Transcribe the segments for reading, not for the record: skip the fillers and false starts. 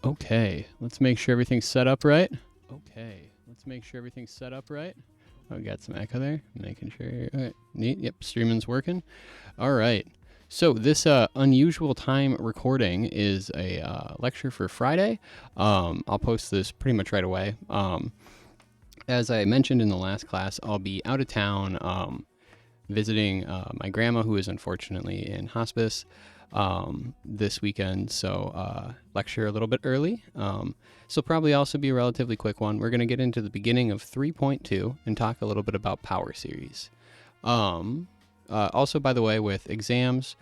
Okay, let's make sure everything's set up right. Okay, let's make sure everything's set up right. Oh, we got some echo there. Making sure. Okay, neat. Yep, streaming's working. All right. So this unusual time recording is a lecture for Friday. I'll post this pretty much right away. As I mentioned in the last class, I'll be out of town visiting my grandma, who is unfortunately in hospice this weekend. So lecture a little bit early. So probably also be a relatively quick one. We're going to get into the beginning of 3.2 and talk a little bit about power series. Also, by the way, with exams,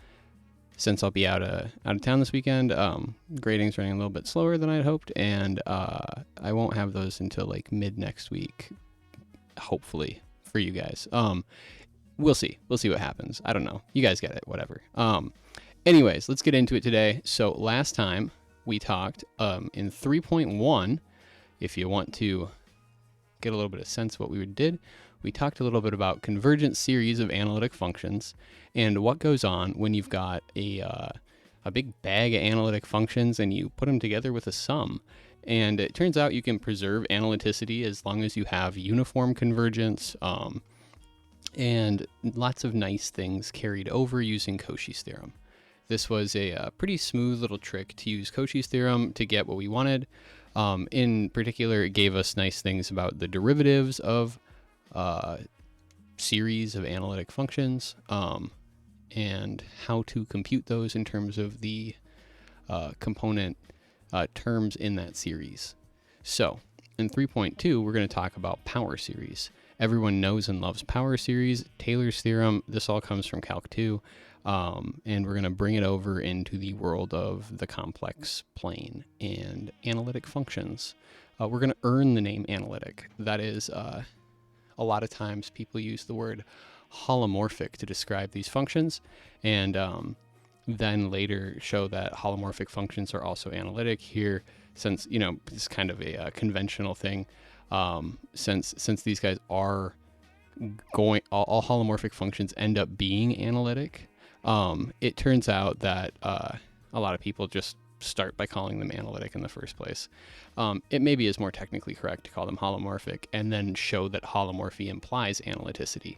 since I'll be out of town this weekend, grading's running a little bit slower than I'd hoped, and I won't have those until like mid next week, hopefully for you guys. We'll see. We'll see what happens. I don't know. You guys get it. Whatever. Anyways, let's get into it today. So last time we talked in 3.1, if you want to get a little bit of sense of what we did, we talked a little bit about convergent series of analytic functions and what goes on when you've got a big bag of analytic functions and you put them together with a sum. And it turns out you can preserve analyticity as long as you have uniform convergence and lots of nice things carried over using Cauchy's theorem. This was a pretty smooth little trick to use Cauchy's theorem to get what we wanted. In particular, it gave us nice things about the derivatives of series of analytic functions and how to compute those in terms of the component terms in that series. So in 3.2, we're going to talk about power series. Everyone knows and loves power series, Taylor's theorem. This all comes from Calc 2. And we're going to bring it over into the world of the complex plane and analytic functions. We're going to earn the name analytic. That is, a lot of times people use the word holomorphic to describe these functions, and then later show that holomorphic functions are also analytic. Here, since, it's kind of a conventional thing, since these guys are going, all holomorphic functions end up being analytic. It turns out that a lot of people just start by calling them analytic in the first place. It maybe is more technically correct to call them holomorphic and then show that holomorphy implies analyticity.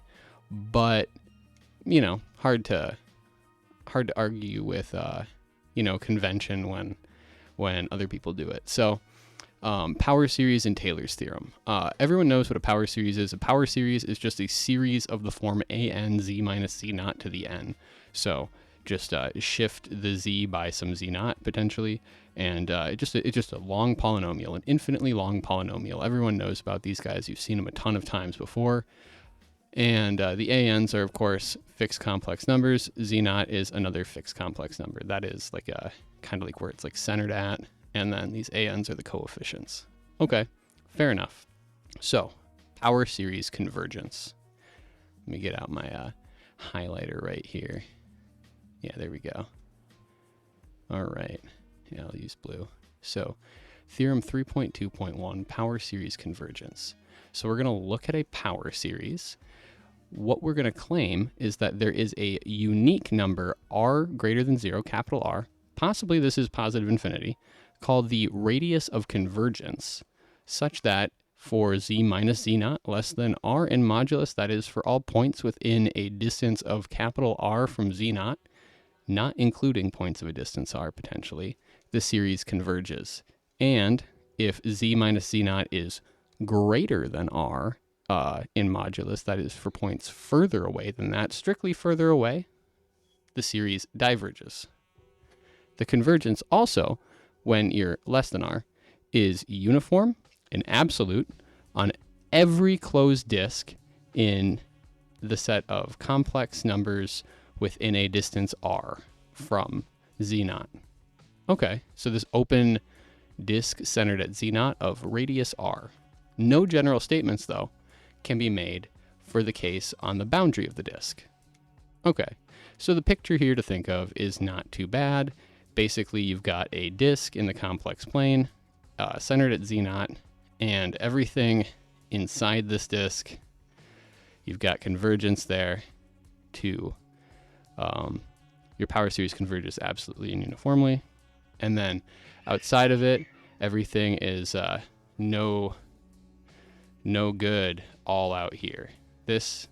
But, hard to argue with, convention when other people do it. So power series and Taylor's theorem. Everyone knows what a power series is. A power series is just a series of the form an z minus z naught to the n. So just shift the z by some z naught potentially, and it's just a long polynomial, an infinitely long polynomial. Everyone knows about these guys. You've seen them a ton of times before. And the ANs are, of course, fixed complex numbers. Z naught is another fixed complex number. That is like a kind of like where it's like centered at. And then these ANs are the coefficients. Okay, fair enough. So power series convergence. Let me get out my highlighter right here. Yeah, there we go. All right. Yeah, I'll use blue. So theorem 3.2.1, power series convergence. So we're going to look at a power series. What we're going to claim is that there is a unique number r greater than 0, capital R, possibly this is positive infinity, called the radius of convergence, such that for z minus z naught less than r in modulus, that is for all points within a distance of capital R from z naught, not including points of a distance r potentially, the series converges. And if z minus z naught is greater than r in modulus, that is for points further away than that, strictly further away, the series diverges. The convergence also, when you're less than r, is uniform and absolute on every closed disk in the set of complex numbers within a distance r from z naught. Okay, so this open disk centered at z naught of radius r. No general statements, though, can be made for the case on the boundary of the disk. Okay, so the picture here to think of is not too bad. Basically, you've got a disk in the complex plane centered at z naught, and everything inside this disk, you've got convergence there to your power series converges absolutely and uniformly. And then outside of it, everything is no good all out here. This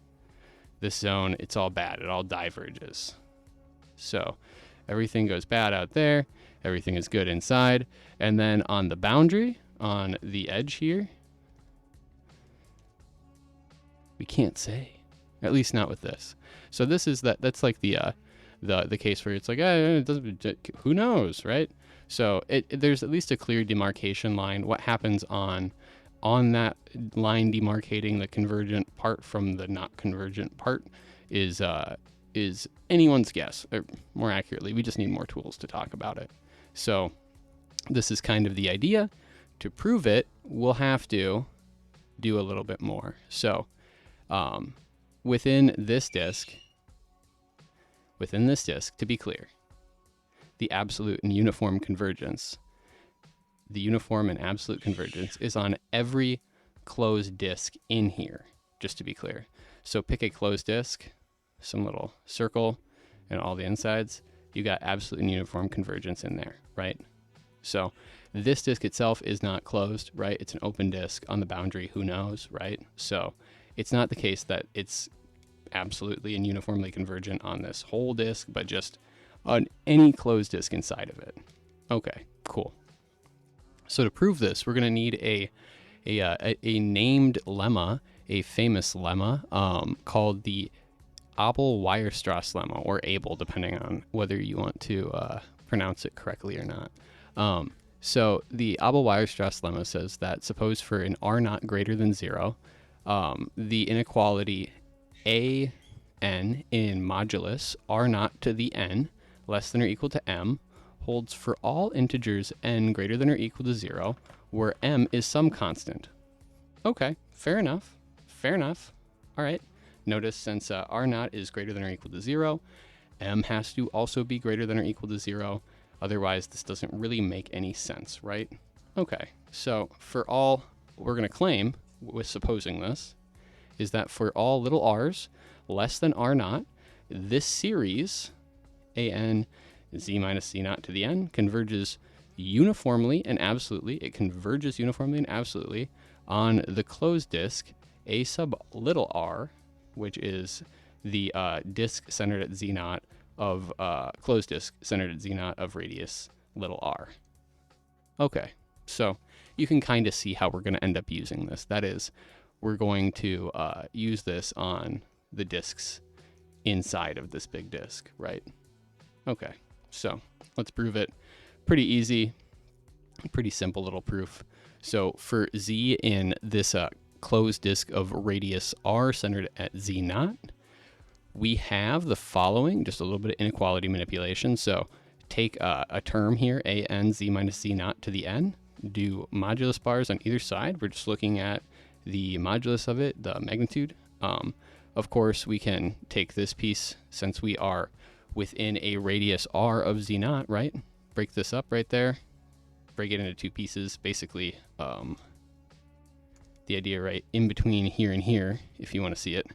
zone, it's all bad. It all diverges. So everything goes bad out there. Everything is good inside. And then on the boundary, on the edge here, we can't say. At least not with this. So this is that's like the case where it's like, it doesn't, who knows, right? So there's at least a clear demarcation line. What happens on that line demarcating the convergent part from the not convergent part is anyone's guess. Or more accurately, we just need more tools to talk about it. So this is kind of the idea. To prove it, we'll have to do a little bit more. So within this disk, to be clear, the absolute and uniform convergence, the uniform and absolute convergence is on every closed disk in here, just to be clear. So pick a closed disk, some little circle, and all the insides. You got absolute and uniform convergence in there, right? So this disk itself is not closed, right? It's an open disk on the boundary, who knows, right? So it's not the case that it's absolutely and uniformly convergent on this whole disk, but just on any closed disk inside of it. Okay, cool. So to prove this, we're going to need a named lemma, a famous lemma called the Abel-Weierstrass lemma, or Abel, depending on whether you want to pronounce it correctly or not. So the Abel-Weierstrass lemma says that suppose for an r naught greater than 0, the inequality a n in modulus r naught to the n less than or equal to m holds for all integers n greater than or equal to 0, where m is some constant. Okay, fair enough. Fair enough. All right. Notice since r naught is greater than or equal to 0, m has to also be greater than or equal to 0. Otherwise, this doesn't really make any sense, right? Okay, so for all we're going to claim with supposing this is that for all little r's less than r naught, this series, a n z minus z naught to the n, converges uniformly and absolutely. It converges uniformly and absolutely on the closed disk a sub little r, which is the disk centered at z naught of closed disk centered at z naught of radius little r. Okay, so you can kind of see how we're going to end up using this. That is, we're going to use this on the disks inside of this big disk, right? Okay, so let's prove it. Pretty easy, pretty simple little proof. So for z in this closed disk of radius r centered at z naught, we have the following, just a little bit of inequality manipulation. So take a term here, a n z minus z naught to the n, do modulus bars on either side. We're just looking at the modulus of it, the magnitude. Of course, we can take this piece, since we are within a radius r of z naught, right? Break this up right there, break it into two pieces. Basically, the idea right in between here and here, if you want to see it,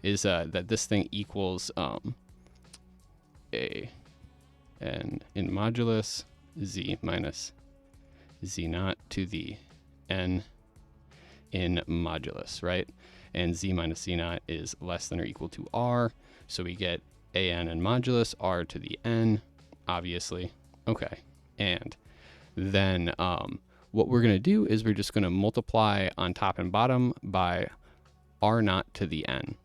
is that this thing equals a n in modulus z minus z naught to the n in modulus, right? And z minus z naught is less than or equal to r, so we get a n in modulus r to the n, obviously. Okay, and then what we're going to do is we're just going to multiply on top and bottom by r naught to the n,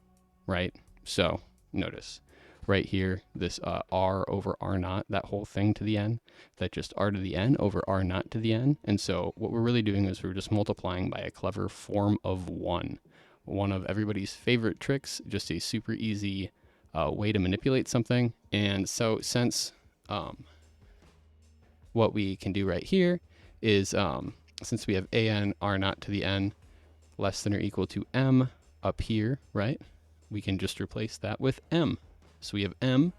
right? So notice right here, this r over r naught, that whole thing to the n, that just r to the n over r naught to the n. And so what we're really doing is we're just multiplying by a clever form of 1. One of everybody's favorite tricks, just a super easy way to manipulate something. And so since what we can do right here is, since we have a n r naught to the n less than or equal to m up here, right? We can just replace that with m. So we have m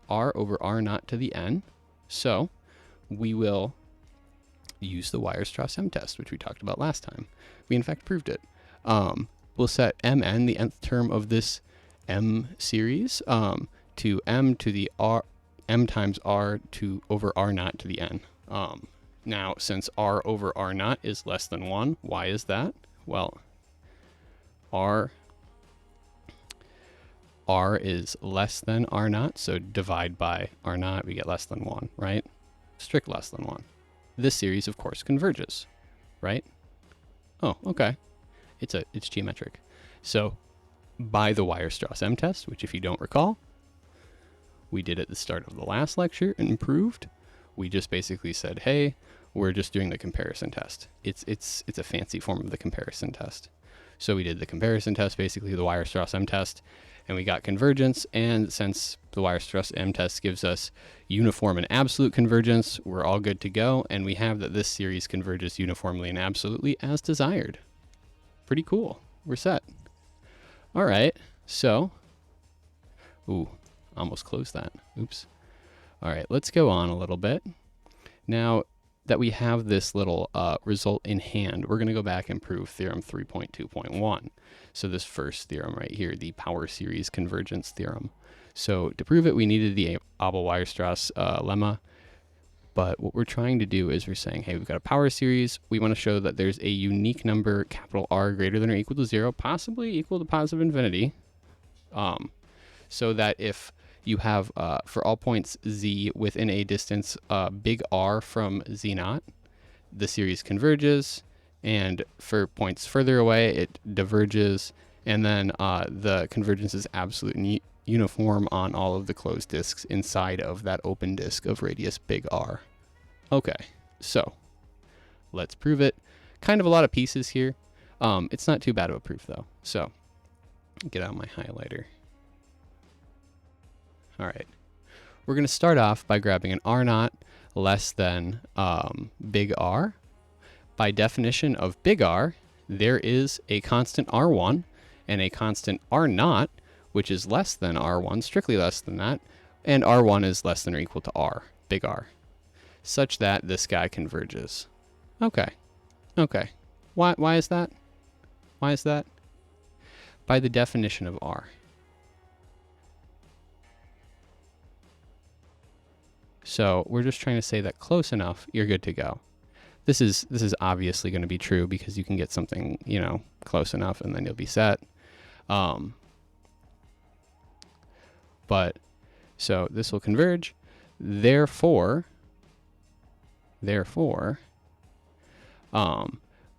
r over r naught to the n. So we will use the Weierstrass M test, which we talked about last time. We in fact proved it. We'll set mn, the nth term of this m series, to m to the r, m times r to over r naught to the n. Now, since r over r naught is less than 1, why is that? Well, r is less than r naught, so divide by r naught, we get less than 1, right? Strict less than 1. This series, of course, converges, right? Oh, okay. It's geometric. So by the Weierstrass M-test, which if you don't recall, we did at the start of the last lecture and proved, we just basically said, hey, we're just doing the comparison test. It's a fancy form of the comparison test. So we did the comparison test, basically the Weierstrass M-test, and we got convergence. And since the Weierstrass M-test gives us uniform and absolute convergence, we're all good to go. And we have that this series converges uniformly and absolutely as desired. Pretty cool. We're set. All right. So, ooh, almost closed that. Oops. All right, let's go on a little bit. Now that we have this little result in hand, we're going to go back and prove theorem 3.2.1. So this first theorem right here, the power series convergence theorem. So to prove it, we needed the Abba-Weierstrass lemma. But what we're trying to do is we're saying, hey, we've got a power series. We want to show that there's a unique number, capital R, greater than or equal to 0, possibly equal to positive infinity. So that if you have, for all points z within a distance big R from z naught, the series converges. And for points further away, it diverges. And then the convergence is absolute and uniform on all of the closed disks inside of that open disk of radius big R. Okay, so let's prove it. Kind of a lot of pieces here. It's not too bad of a proof though. So get out my highlighter. All right, we're going to start off by grabbing an R naught less than big R. By definition of big R, there is a constant R1 and a constant R naught, which is less than R1, strictly less than that, and R1 is less than or equal to R, big R, such that this guy converges. Okay. Why is that? Why is that? By the definition of R. So we're just trying to say that close enough, you're good to go. This is obviously going to be true because you can get something, close enough and then you'll be set. But so this will converge. Therefore,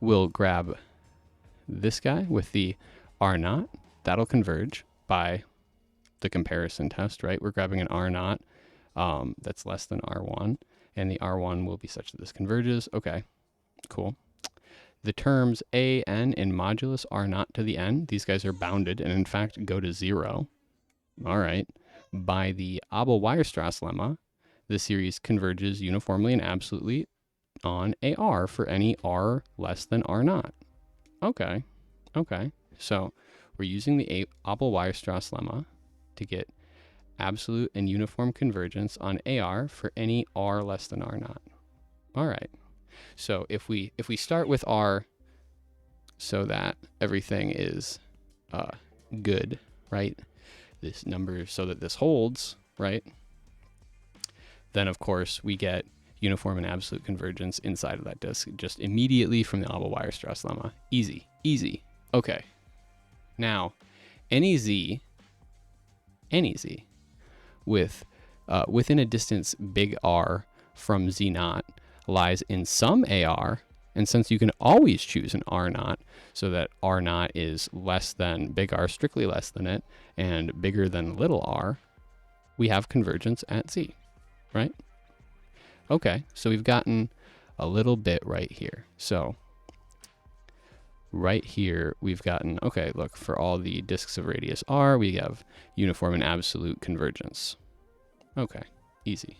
we'll grab this guy with the R naught. That'll converge by the comparison test, right? We're grabbing an R naught that's less than R1, and the R1 will be such that this converges. Okay, cool. The terms a, n, in modulus R naught to the n, these guys are bounded and in fact go to 0. All right. By the Abba-Weierstrass lemma, the series converges uniformly and absolutely on AR for any R less than R naught. Okay. So we're using the Abba-Weierstrass lemma to get absolute and uniform convergence on AR for any R less than R naught. All right. So if we start with R so that everything is good, right? This number so that this holds, right? Then of course we get uniform and absolute convergence inside of that disk just immediately from the Abba-Weierstrass lemma. Easy. Okay. Now, any z with within a distance big R from z naught lies in some AR, and since you can always choose an R naught so that R naught is less than big R, strictly less than it, and bigger than little r, we have convergence at z, right? Okay, so we've gotten a little bit right here. So right here, we've gotten, okay, look, for all the disks of radius r, we have uniform and absolute convergence. Okay, easy.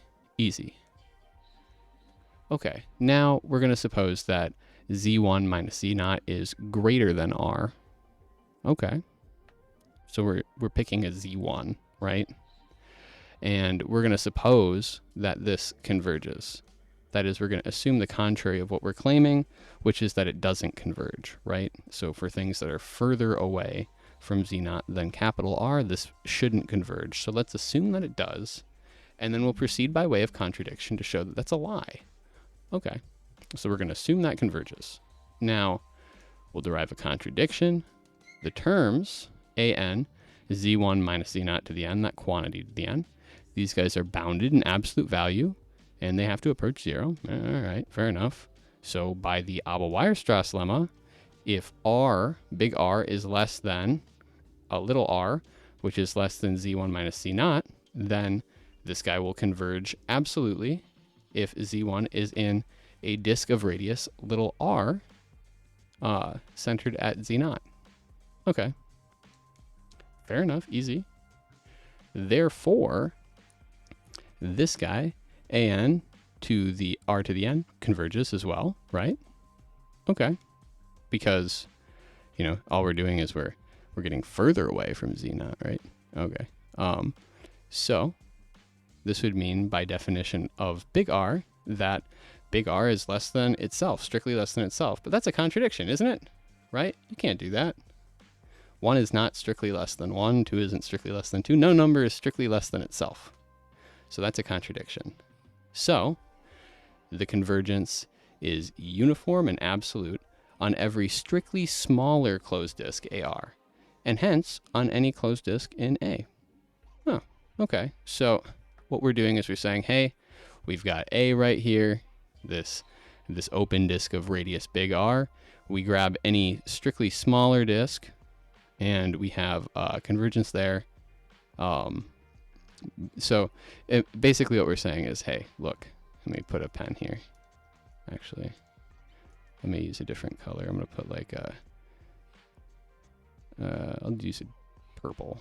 Okay, now we're going to suppose that z1 minus z naught is greater than r. Okay, so we're picking a z1, right? And we're going to suppose that this converges. That is, we're going to assume the contrary of what we're claiming, which is that it doesn't converge, right? So for things that are further away from z naught than capital R, this shouldn't converge. So let's assume that it does, and then we'll proceed by way of contradiction to show that that's a lie. Okay, So we're going to assume that converges. Now, we'll derive a contradiction. The terms, an, z1 minus z0 to the n, that quantity to the n, these guys are bounded in absolute value, and they have to approach 0. All right, fair enough. So by the Abba-Weierstrass lemma, if r, big R, is less than a little r, which is less than z1 minus z0, then this guy will converge absolutely if z1 is in a disk of radius little r centered at z0. Okay. Fair enough. Easy. Therefore, this guy, an to the r to the n, converges as well, right? Okay. Because, you know, all we're doing is we're getting further away from z0, right? Okay. So this would mean, by definition of big R, that big R is less than itself, strictly less than itself. But that's a contradiction, isn't it? Right? You can't do that. 1 is not strictly less than 1. 2 isn't strictly less than 2. No number is strictly less than itself. So that's a contradiction. So the convergence is uniform and absolute on every strictly smaller closed disk AR, and hence on any closed disk in A. Oh, okay. So what we're doing is we're saying, hey, we've got A right here, this open disk of radius big R. We grab any strictly smaller disk, and we have convergence there. So basically what we're saying is, hey, look, let me put a pen here. Actually, let me use a different color. I'm going to put like a, I'll use a purple.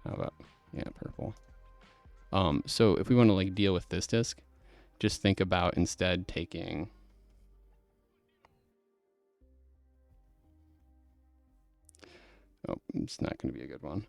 How about, yeah, purple. So if we want to like deal with this disk, just think about instead taking, oh, it's not going to be a good one.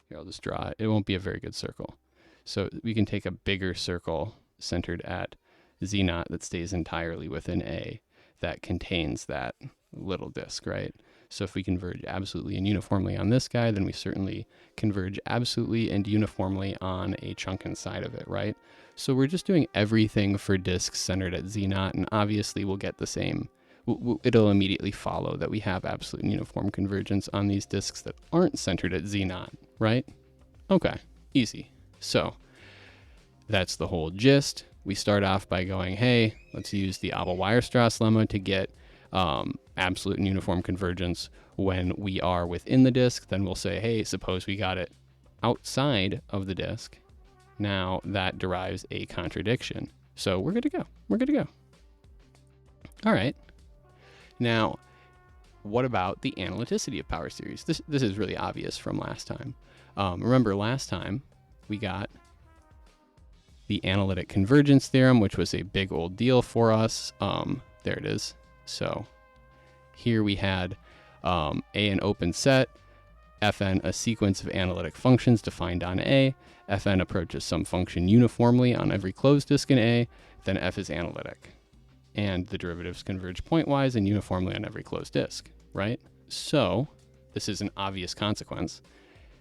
Here, I'll just draw it. It won't be a very good circle. So we can take a bigger circle centered at z0 that stays entirely within A that contains that little disk, right? So if we converge absolutely and uniformly on this guy, then we certainly converge absolutely and uniformly on a chunk inside of it, right? So we're just doing everything for disks centered at z0, and obviously we'll get the same. It'll immediately follow that we have absolute and uniform convergence on these disks that aren't centered at z0, right? Okay, easy. So that's the whole gist. We start off by going, hey, let's use the Abba-Weierstrass lemma to get absolute and uniform convergence when we are within the disk. Then we'll say, hey, suppose we got it outside of the disk. Now that derives a contradiction. So we're good to go. We're good to go. All right. Now, what about the analyticity of power series? This is really obvious from last time. Remember last time we got the analytic convergence theorem, which was a big old deal for us. There it is. So here we had A, an open set, Fn, a sequence of analytic functions defined on A. Fn approaches some function uniformly on every closed disk in A, then F is analytic. And the derivatives converge pointwise and uniformly on every closed disk, right? So this is an obvious consequence.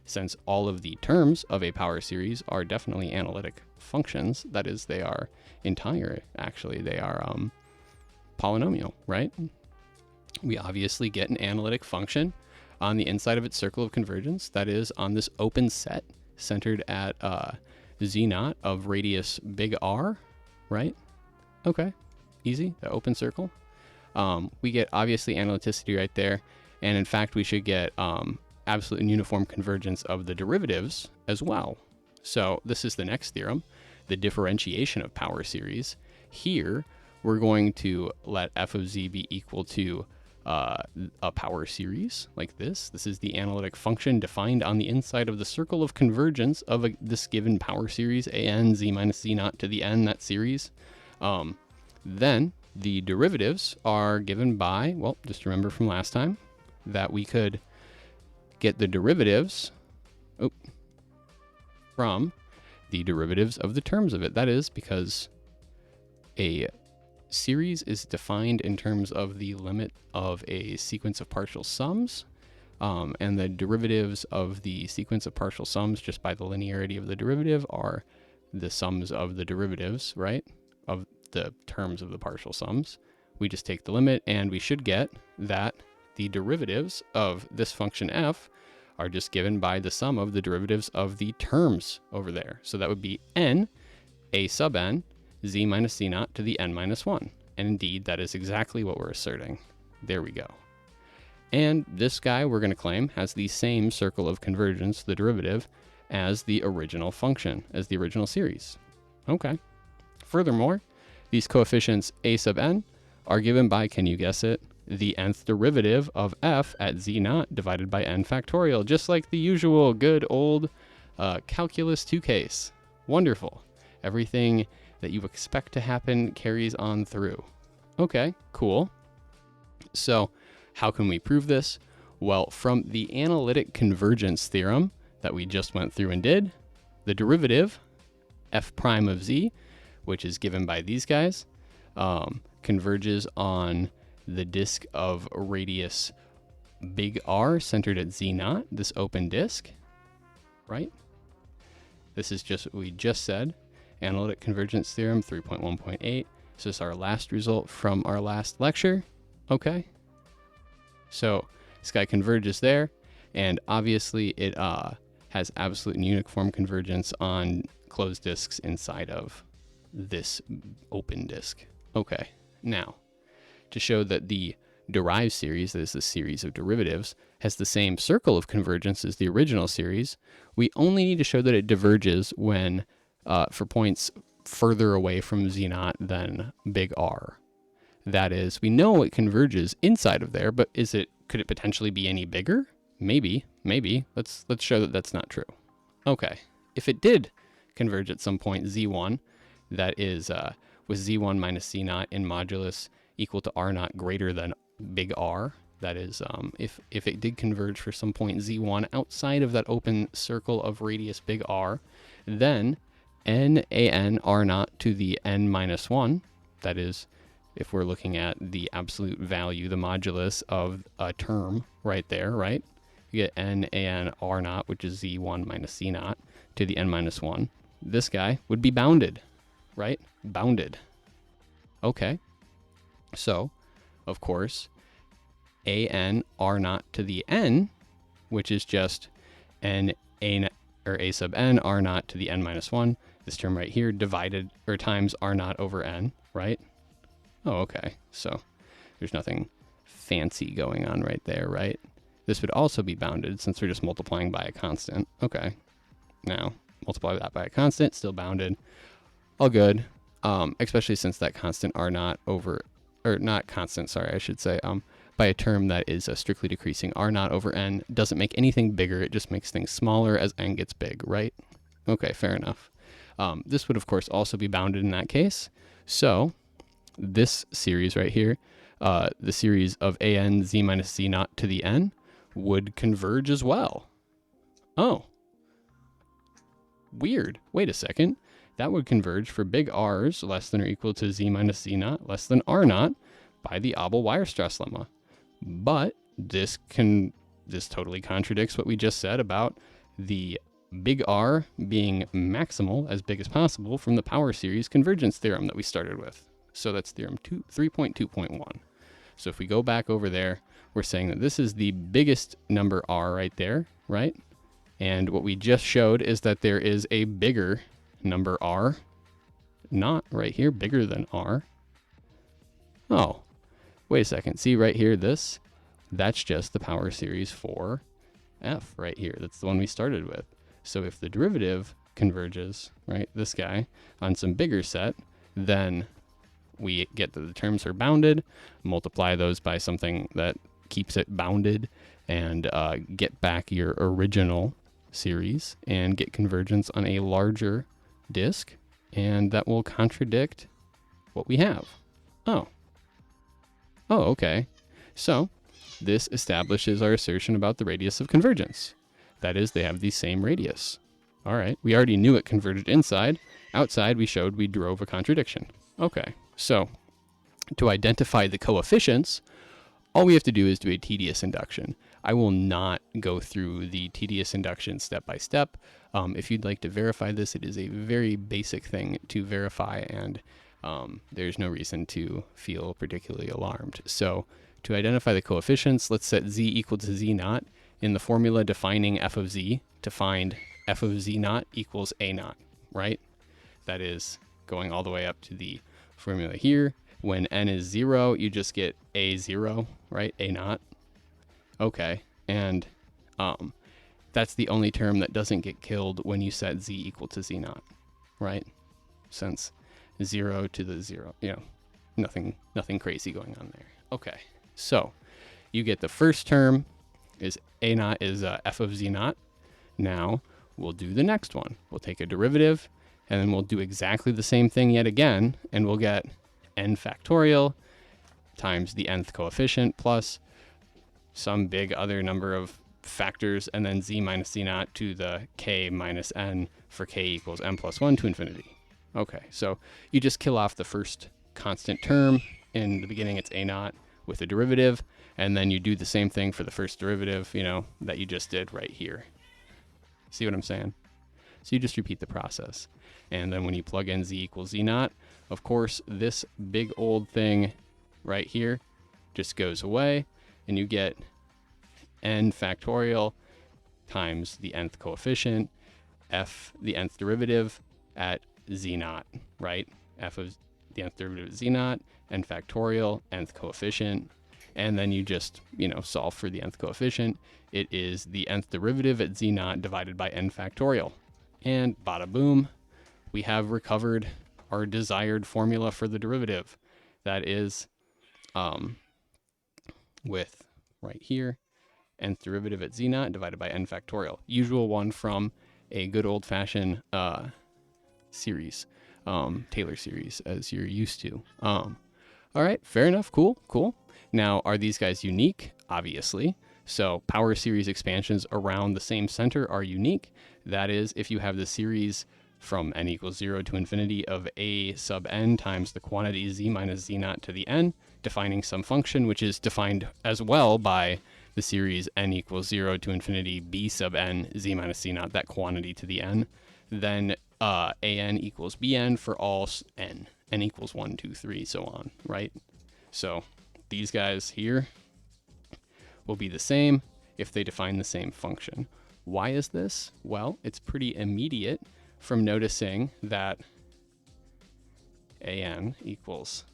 Since all of the terms of a power series are definitely analytic functions, that is, they are entire, actually, they are polynomial, right? We obviously get an analytic function on the inside of its circle of convergence, that is, on this open set centered at z0 of radius big R, right? Okay, easy, the open circle. We get obviously analyticity right there, and in fact we should get absolute and uniform convergence of the derivatives as well. So this is the next theorem, the differentiation of power series. Here we're going to let f of z be equal to a power series like this. This is the analytic function defined on the inside of the circle of convergence of this given power series, an z minus z0 to the n, that series. Then the derivatives are given by, well, just remember from last time that we could get the derivatives from the derivatives of the terms of it. That is because a series is defined in terms of the limit of a sequence of partial sums, and the derivatives of the sequence of partial sums, just by the linearity of the derivative, are the sums of the derivatives, right, of the terms of the partial sums. We just take the limit, and we should get that the derivatives of this function f are just given by the sum of the derivatives of the terms over there. So that would be n a sub n z minus z naught to the n minus 1. And indeed, that is exactly what we're asserting. There we go. And this guy, we're going to claim, has the same circle of convergence, the derivative, as the original function, as the original series. Okay. Furthermore, these coefficients a sub n are given by, can you guess it, the nth derivative of f at z naught divided by n factorial, just like the usual good old calculus 2 case. Wonderful. Everything that you expect to happen carries on through. Okay, cool. So how can we prove this? Well, from the analytic convergence theorem that we just went through and did, the derivative f prime of z, which is given by these guys, converges on the disk of radius big R centered at z naught, this open disk, right? This is just what we just said. Analytic convergence theorem 3.1.8. This is our last result from our last lecture. Okay. So this guy converges there, and obviously it has absolute and uniform convergence on closed disks inside of this open disk. Okay. Now, to show that the derived series, that is the series of derivatives, has the same circle of convergence as the original series, we only need to show that it diverges when for points further away from z naught than big R. That is, we know it converges inside of there, but could it potentially be any bigger? Maybe. Let's show that that's not true. Okay, if it did converge at some point z1, that is with z1 minus z naught in modulus equal to r naught greater than big R, that is, if it did converge for some point z1 outside of that open circle of radius big R, then n r naught to the n minus 1, that is, if we're looking at the absolute value, the modulus of a term right there, right? You get n r naught, which is z1 minus z naught, to the n minus 1. This guy would be bounded, right? Bounded. Okay. So, of course, a naught to the n, which is just a sub n r naught to the n minus 1, this term right here, divided or times r naught over n, right? Oh, okay. So there's nothing fancy going on right there, right? This would also be bounded since we're just multiplying by a constant. Okay. Now, multiply that by a constant, still bounded. All good. Especially since that constant r naught over, or not constant, sorry, I should say, by a term that is strictly decreasing, r naught over n doesn't make anything bigger. It just makes things smaller as n gets big, right? Okay, fair enough. This would, of course, also be bounded in that case. So this series right here, the series of an z minus z naught to the n, would converge as well. Oh. Weird. Wait a second. That would converge for big R's less than or equal to z minus z naught less than r naught by the Abba Weierstrass lemma. But this totally contradicts what we just said about the big R being maximal, as big as possible, from the power series convergence theorem that we started with. So that's theorem 3.2.1. So if we go back over there, we're saying that this is the biggest number R right there, right? And what we just showed is that there is a bigger number R, not right here, bigger than R. Oh, wait a second. See right here, that's just the power series for F right here. That's the one we started with. So if the derivative converges, right, this guy, on some bigger set, then we get that the terms are bounded, multiply those by something that keeps it bounded, and get back your original series and get convergence on a larger disk, and that will contradict what we have. Oh, okay. So this establishes our assertion about the radius of convergence. That is, they have the same radius. All right, we already knew it converged inside. Outside, we showed we drove a contradiction. Okay, so to identify the coefficients, all we have to do is do a tedious induction. I will not go through the tedious induction step by step. If you'd like to verify this, it is a very basic thing to verify, and there's no reason to feel particularly alarmed. So to identify the coefficients, let's set z equal to z naught in the formula defining f of z to find f of z naught equals a naught, right? That is going all the way up to the formula here. When n is 0, you just get a0, right? A naught. Okay, and that's the only term that doesn't get killed when you set z equal to z naught, right? Since 0 to the 0, you know, nothing crazy going on there. Okay, so you get the first term is a naught is f of z naught. Now we'll do the next one. We'll take a derivative, and then we'll do exactly the same thing yet again, and we'll get n factorial times the nth coefficient plus some big other number of factors, and then z minus z naught to the k minus n for k equals n plus 1 to infinity. Okay, so you just kill off the first constant term. In the beginning, it's a naught with a derivative, and then you do the same thing for the first derivative, you know, that you just did right here. See what I'm saying? So you just repeat the process. And then when you plug in z equals z naught, of course, this big old thing right here just goes away, and you get n factorial times the nth coefficient, f the nth derivative at z naught, right? F of the nth derivative at z naught, n factorial, nth coefficient, and then you just, you know, solve for the nth coefficient. It is the nth derivative at z naught divided by n factorial. And bada boom, we have recovered our desired formula for the derivative. That is with right here, nth derivative at z naught divided by n factorial. Usual one from a good old-fashioned series, Taylor series, as you're used to. All right, fair enough, cool. Now, are these guys unique? Obviously. So power series expansions around the same center are unique. That is, if you have the series from n equals 0 to infinity of a sub n times the quantity z minus z naught to the n, defining some function, which is defined as well by the series n equals 0 to infinity b sub n z minus z naught, that quantity to the n, then an equals bn for all n equals 1, 2, 3, so on, right? So these guys here will be the same if they define the same function. Why is this? Well, it's pretty immediate from noticing that an equals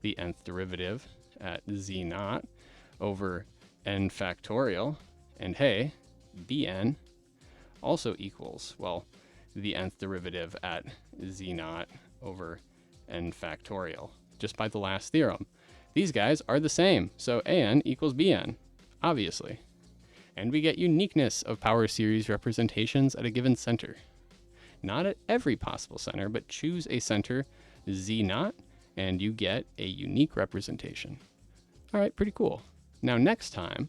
the nth derivative at z naught over n factorial, and hey, bn also equals, well, the nth derivative at z naught over n factorial, just by the last theorem. These guys are the same, so an equals bn, obviously. And we get uniqueness of power series representations at a given center. Not at every possible center, but choose a center z naught, and you get a unique representation. All right, pretty cool. Now next time,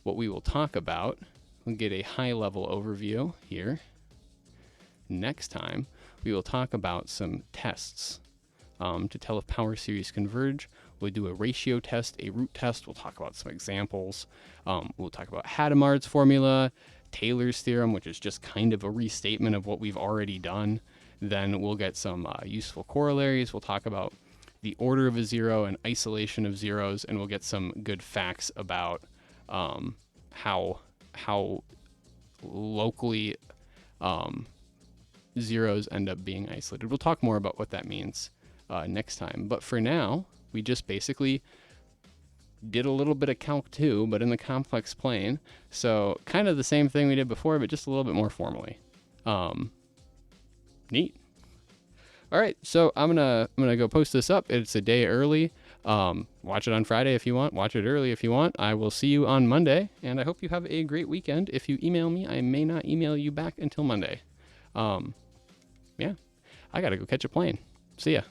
what we will talk about, we'll get a high-level overview here. Next time, we will talk about some tests to tell if power series converge. We'll do a ratio test, a root test. We'll talk about some examples. We'll talk about Hadamard's formula, Taylor's theorem, which is just kind of a restatement of what we've already done. Then we'll get some useful corollaries. We'll talk about the order of a zero and isolation of zeros, and we'll get some good facts about how locally zeros end up being isolated. We'll talk more about what that means next time. But for now, we just basically did a little bit of calc 2, but in the complex plane. So kind of the same thing we did before, but just a little bit more formally. Neat. All right, so I'm gonna go post this up. It's a day early. Watch it on Friday if you want. Watch it early if you want. I will see you on Monday, and I hope you have a great weekend. If you email me, I may not email you back until Monday. Yeah, I gotta go catch a plane. See ya.